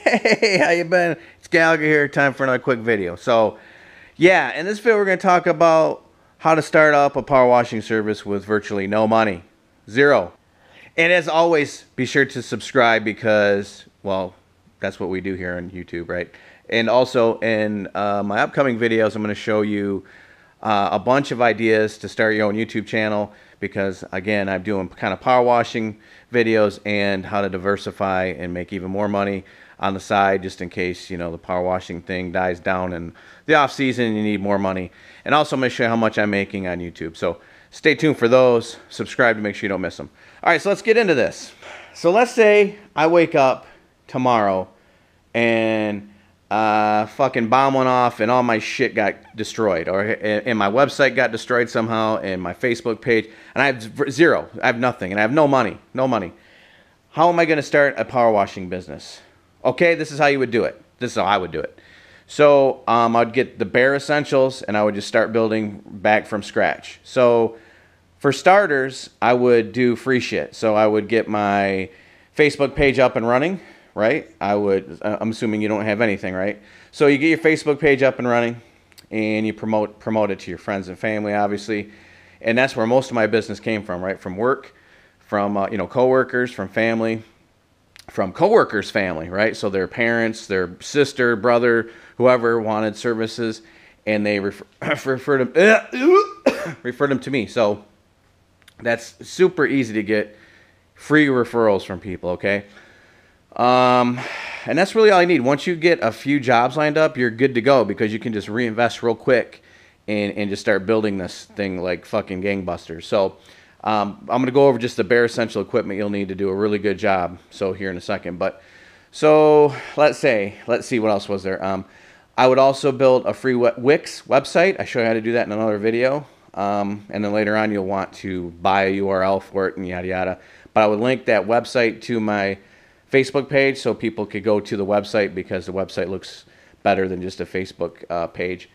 Hey, how you been? It's Gallagher here. Time for another quick video. So, yeah, in this video we're going to talk about how to start up a power washing service with virtually no money. Zero. And as always, be sure to subscribe because, well, that's what we do here on YouTube, right? And also in my upcoming videos, I'm going to show you a bunch of ideas to start your own YouTube channel because, again, I'm doing kind of power washing videos and how to diversify and make even more money on the side just in case, you know, the power washing thing dies down in the off season and you need more money. And also I'm going to show you how much I'm making on YouTube. So stay tuned for those. Subscribe to make sure you don't miss them. All right, so let's get into this. So let's say I wake up tomorrow and fucking bomb went off and all my shit got destroyed, and my website got destroyed somehow, and my Facebook page, and I have zero. I have nothing, and I have no money. No money. How am I going to start a power washing business? Okay, this is how you would do it. This is how I would do it. So I'd get the bare essentials, and I would just start building back from scratch. So for starters, I would do free shit. So I would get my Facebook page up and running. Right? I'm assuming you don't have anything, right? So you get your Facebook page up and running and you promote it to your friends and family, obviously. And that's where most of my business came from, right? From work, from, coworkers, from family, from coworkers' family, right? So their parents, their sister, brother, whoever wanted services, and they referred them to me. So that's super easy to get free referrals from people, okay? And that's really all you need. Once you get a few jobs lined up, you're good to go because you can just reinvest real quick and just start building this thing like fucking gangbusters. So I'm going to go over just the bare essential equipment you'll need to do a really good job. So here in a second. But so let's see what else was there. I would also build a free Wix website. I show you how to do that in another video. And then later on you'll want to buy a URL for it and yada yada. But I would link that website to my Facebook page so people could go to the website because the website looks better than just a Facebook page.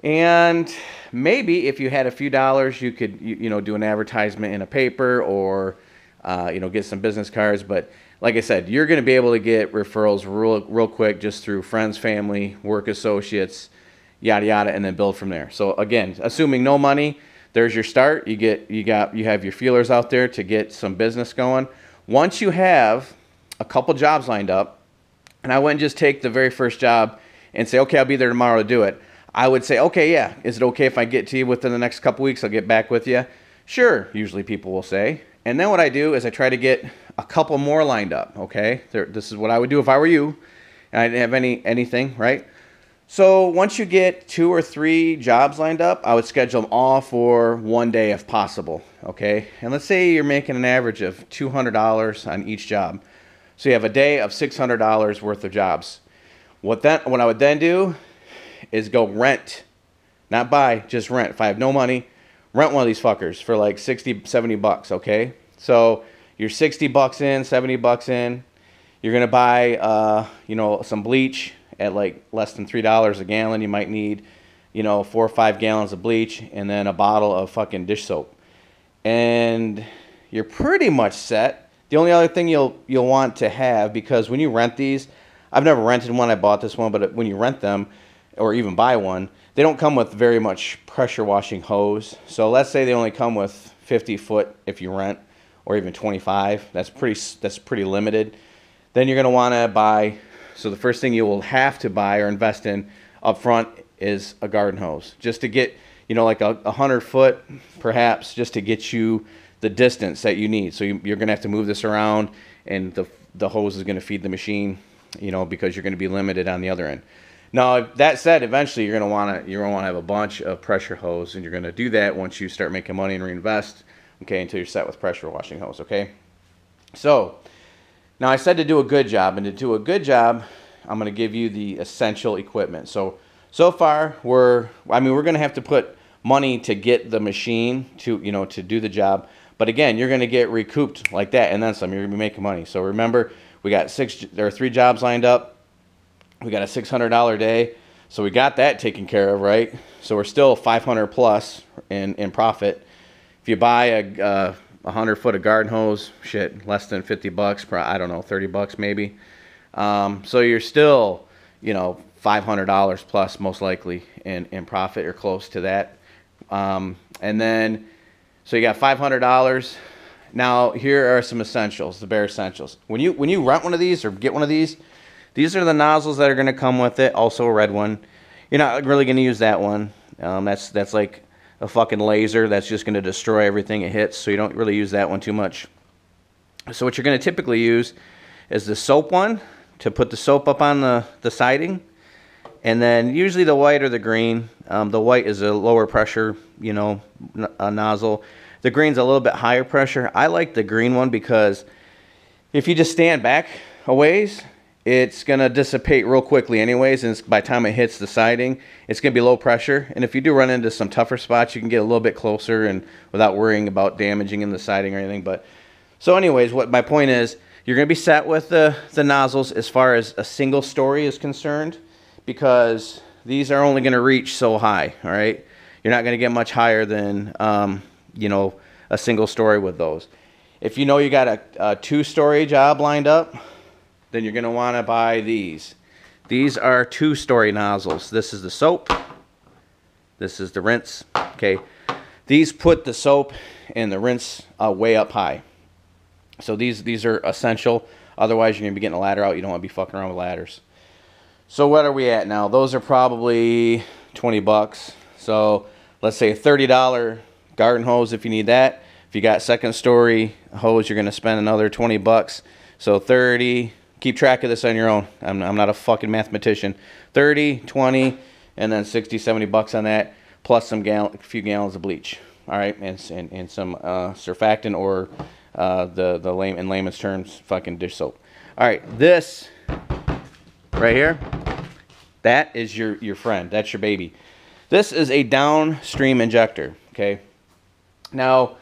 And maybe if you had a few dollars, you could do an advertisement in a paper or get some business cards. But like I said, you're going to be able to get referrals real quick just through friends, family, work associates, yada yada, and then build from there. So again, assuming no money, there's your start. You have your feelers out there to get some business going. Once you have a couple jobs lined up, and I wouldn't just take the very first job and say, okay, I'll be there tomorrow to do it. I would say, okay, yeah, is it okay if I get to you within the next couple weeks? I'll get back with you. Sure, usually people will say. And then what I do is I try to get a couple more lined up, okay? This is what I would do if I were you, and I didn't have anything, right? So once you get 2 or 3 jobs lined up, I would schedule them all for one day if possible, okay? And let's say you're making an average of $200 on each job. So you have a day of $600 worth of jobs. What I would then do is go rent, not buy, just rent. If I have no money, rent one of these fuckers for like 60, 70 bucks, okay? So you're 60 bucks in, 70 bucks in. You're going to buy, some bleach at like less than $3 a gallon. You might need, 4 or 5 gallons of bleach and then a bottle of fucking dish soap. And you're pretty much set. The only other thing you'll want to have, because when you rent these, I've never rented one, I bought this one, but when you rent them or even buy one, they don't come with very much pressure washing hose. So let's say they only come with 50 foot if you rent, or even 25. That's pretty limited. Then you're going to want to buy, so the first thing you will have to buy or invest in up front is a garden hose. Just to get, like a 100 foot perhaps, just to get you the distance that you need. So you're going to have to move this around, and the hose is going to feed the machine, because you're going to be limited on the other end. Now, that said, eventually you're going to want to have a bunch of pressure hose, and you're going to do that once you start making money and reinvest, okay, until you're set with pressure washing hose, okay? So now I said to do a good job, and to do a good job, I'm going to give you the essential equipment. So far we're going to have to put money to get the machine to do the job. But again, you're going to get recouped like that, and then some. You're going to be making money. So remember, there are 3 jobs lined up. We got a $600 day, so we got that taken care of, right? So we're still 500 plus in profit. If you buy a 100 foot of garden hose, shit, less than 50 bucks, I don't know, 30 bucks maybe. So you're still, you know, $500 plus most likely in profit or close to that. And then, so you got $500. Now here are some essentials, the bare essentials. When you rent one of these or get one of these are the nozzles that are going to come with it. Also a red one. You're not really going to use that one. That's like a fucking laser that's just going to destroy everything it hits. So you don't really use that one too much. So what you're going to typically use is the soap one to put the soap up on the siding. And then usually the white or the green. The white is a lower pressure, you know, nozzle. The green's a little bit higher pressure. I like the green one because if you just stand back a ways, it's going to dissipate real quickly anyways. And by the time it hits the siding, it's going to be low pressure. And if you do run into some tougher spots, you can get a little bit closer and without worrying about damaging in the siding or anything. But so anyways, what my point is, you're going to be set with the nozzles as far as a single story is concerned, because these are only going to reach so high, all right? You're not going to get much higher than, you know, a single story with those. If you know you got a two-story job lined up, then you're going to want to buy these. These are two-story nozzles. This is the soap. This is the rinse, okay? These put the soap and the rinse way up high. So these are essential. Otherwise, you're going to be getting a ladder out. You don't want to be fucking around with ladders. So what are we at now? Those are probably 20 bucks. So let's say a $30 garden hose if you need that. If you got second story hose, you're going to spend another 20 bucks. So 30, keep track of this on your own. I'm not a fucking mathematician. 30, 20, and then 60, 70 bucks on that, plus a few gallons of bleach. All right, and some surfactant or in layman's terms, fucking dish soap. All right, this right here, that is your friend. That's your baby. This is a downstream injector, okay? Now,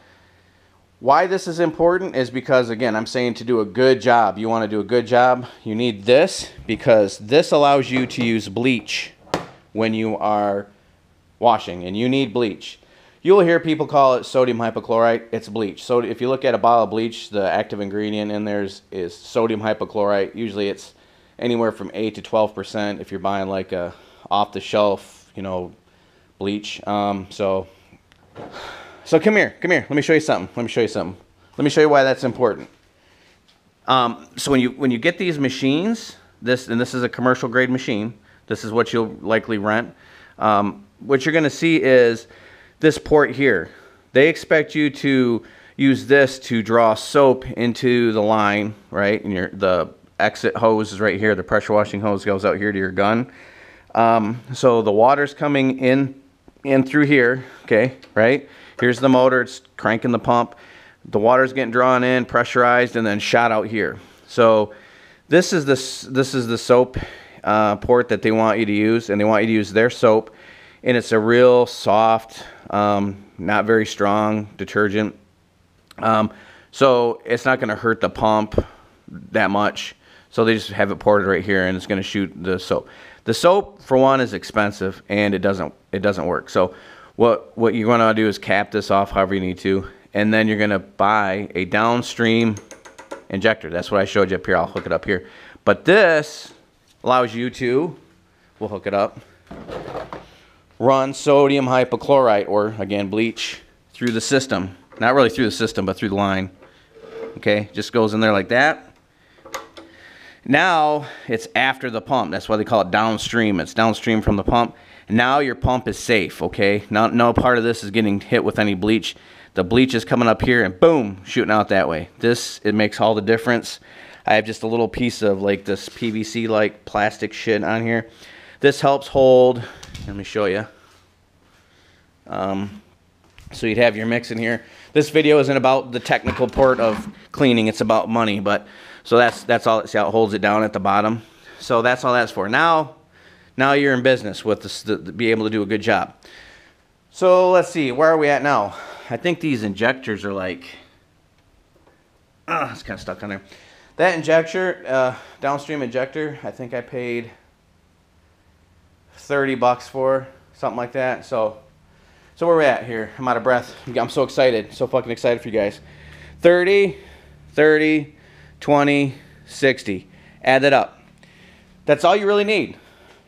why this is important is because, again, I'm saying to do a good job. You want to do a good job, you need this, because this allows you to use bleach when you are washing, and you need bleach. You'll hear people call it sodium hypochlorite. It's bleach. So if you look at a bottle of bleach, the active ingredient in there is sodium hypochlorite. Usually it's anywhere from 8 to 12% if you're buying like a off-the-shelf, you know, bleach. So come here. Let me show you something. Let me show you why that's important. So when you get these machines, this is a commercial grade machine. This is what you'll likely rent. What you're going to see is this port here. They expect you to use this to draw soap into the line, right? And the exit hose is right here. The pressure washing hose goes out here to your gun. So the water's coming in through here, okay, right? Here's the motor. It's cranking the pump. The water's getting drawn in, pressurized, and then shot out here. So this is the soap port that they want you to use, and they want you to use their soap. And it's a real soft, not very strong detergent. So it's not going to hurt the pump that much. So they just have it ported right here, and it's going to shoot the soap. The soap, for one, is expensive, and it doesn't work. So what you're going to do is cap this off however you need to, and then you're going to buy a downstream injector. That's what I showed you up here. I'll hook it up here. But this allows you to, we'll hook it up, run sodium hypochlorite, or again bleach, through the system. Not really through the system, but through the line. Okay, just goes in there like that. Now it's after the pump. That's why they call it downstream. It's downstream from the pump. Now your pump is safe, okay? No part of this is getting hit with any bleach. The bleach is coming up here and boom, shooting out that way. It makes all the difference. I have just a little piece of like this PVC like plastic shit on here. This helps hold, let me show you. So you'd have your mix in here. This video isn't about the technical part of cleaning, it's about money, but so that's all. See how it holds it down at the bottom. So that's all that's for. Now you're in business with this, be able to do a good job. So let's see, where are we at now? I think these injectors are like, it's kind of stuck on there. That injector, downstream injector, I think I paid 30 bucks for, something like that. So where are we at here? I'm out of breath. I'm so excited, so fucking excited for you guys. 30, 20, 60. Add that up. That's all you really need.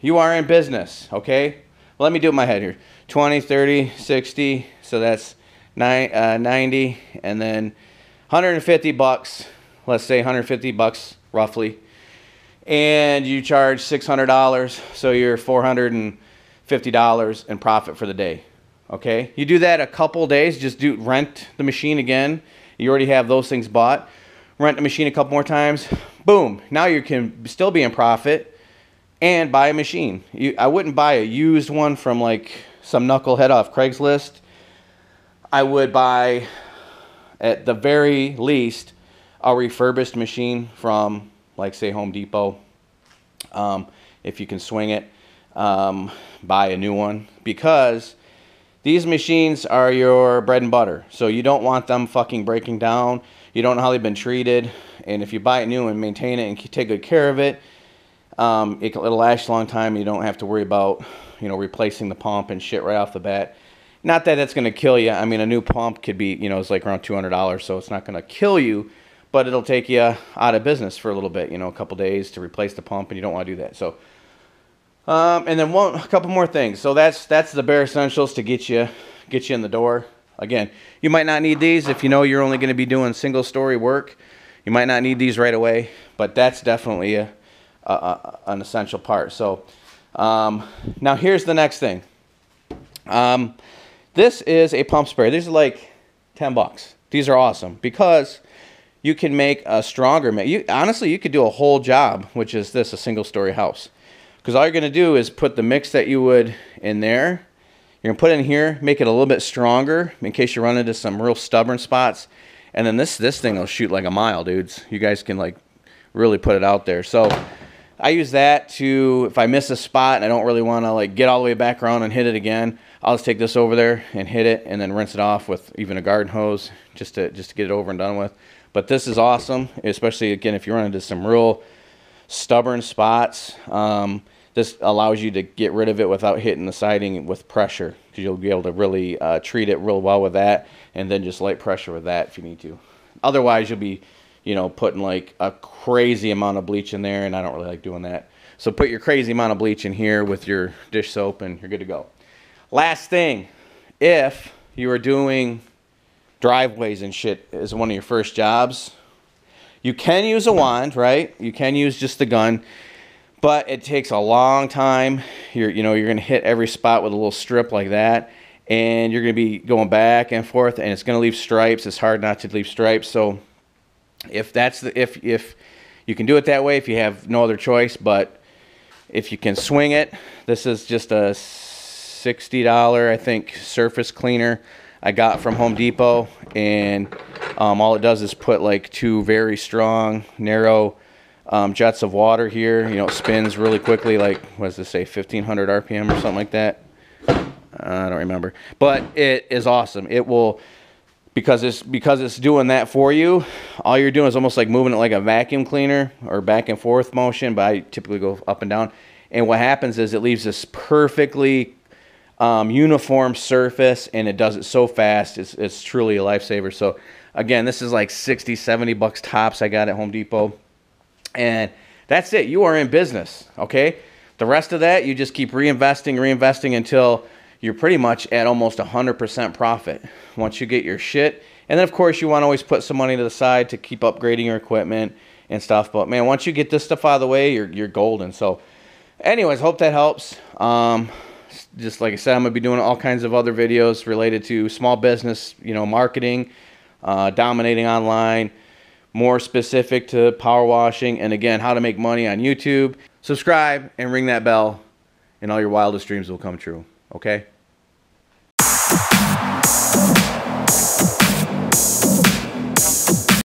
You are in business, okay? Well, let me do it in my head here. 20, 30, 60, so that's 90, and then 150 bucks, let's say 150 bucks roughly, and you charge $600, so you're $450 in profit for the day, okay? You do that a couple days, just rent the machine again. You already have those things bought. Rent the machine a couple more times, boom. Now you can still be in profit and buy a machine. I wouldn't buy a used one from like some knucklehead off Craigslist. I would buy, at the very least, a refurbished machine from, like, say, Home Depot. If you can swing it, buy a new one, because these machines are your bread and butter. So you don't want them fucking breaking down. You don't know how they've been treated. And if you buy it new and maintain it and take good care of it, it'll last a long time. You don't have to worry about, you know, replacing the pump and shit right off the bat. Not that it's going to kill you. I mean, a new pump could be, you know, it's like around $200, so it's not going to kill you, but it'll take you out of business for a little bit, you know, a couple days to replace the pump, and you don't want to do that. So, and then a couple more things. So that's the bare essentials to get you in the door. Again, you might not need these if you know you're only going to be doing single-story work. You might not need these right away, but that's definitely an essential part. So, now here's the next thing. This is a pump sprayer. These are like 10 bucks. These are awesome because you can make a stronger, honestly, you could do a whole job, which is this, a single-story house. Because all you're going to do is put the mix that you would in there. You're going to put it in here, make it a little bit stronger in case you run into some real stubborn spots. And then this thing will shoot like a mile, dudes. You guys can like really put it out there. So I use that to, if I miss a spot and I don't really want to like get all the way back around and hit it again, I'll just take this over there and hit it and then rinse it off with even a garden hose just to get it over and done with. But this is awesome, especially again if you run into some real stubborn spots. This allows you to get rid of it without hitting the siding with pressure, because you'll be able to really treat it real well with that, and then just light pressure with that if you need to. Otherwise, you'll be, you know, putting like a crazy amount of bleach in there, and I don't really like doing that. So put your crazy amount of bleach in here with your dish soap, and you're good to go. Last thing, if you are doing driveways and shit as one of your first jobs, you can use a wand, right? You can use just the gun, but it takes a long time. You're going to hit every spot with a little strip like that, and you're going to be going back and forth, and it's going to leave stripes. It's hard not to leave stripes. So if you can do it that way, if you have no other choice, but if you can swing it, this is just a $60, I think, surface cleaner I got from Home Depot, and all it does is put like two very strong, narrow jets of water here. You know, it spins really quickly, like, what does this say, 1500 RPM or something like that? I don't remember, but it is awesome. It will, because it's doing that for you. All you're doing is almost like moving it like a vacuum cleaner or back and forth motion, but I typically go up and down. And what happens is it leaves this perfectly uniform surface, and it does it so fast. It's truly a lifesaver. So again, this is like 60, 70 bucks tops I got at Home Depot, and that's it. You are in business, okay? The rest of that, you just keep reinvesting until you're pretty much at almost 100% profit once you get your shit. And then of course you want to always put some money to the side to keep upgrading your equipment and stuff. But man, once you get this stuff out of the way, you're golden. So anyways, hope that helps. Just like I said, I'm going to be doing all kinds of other videos related to small business, you know, marketing, dominating online, more specific to power washing, and again, how to make money on YouTube. Subscribe and ring that bell, and all your wildest dreams will come true. Okay?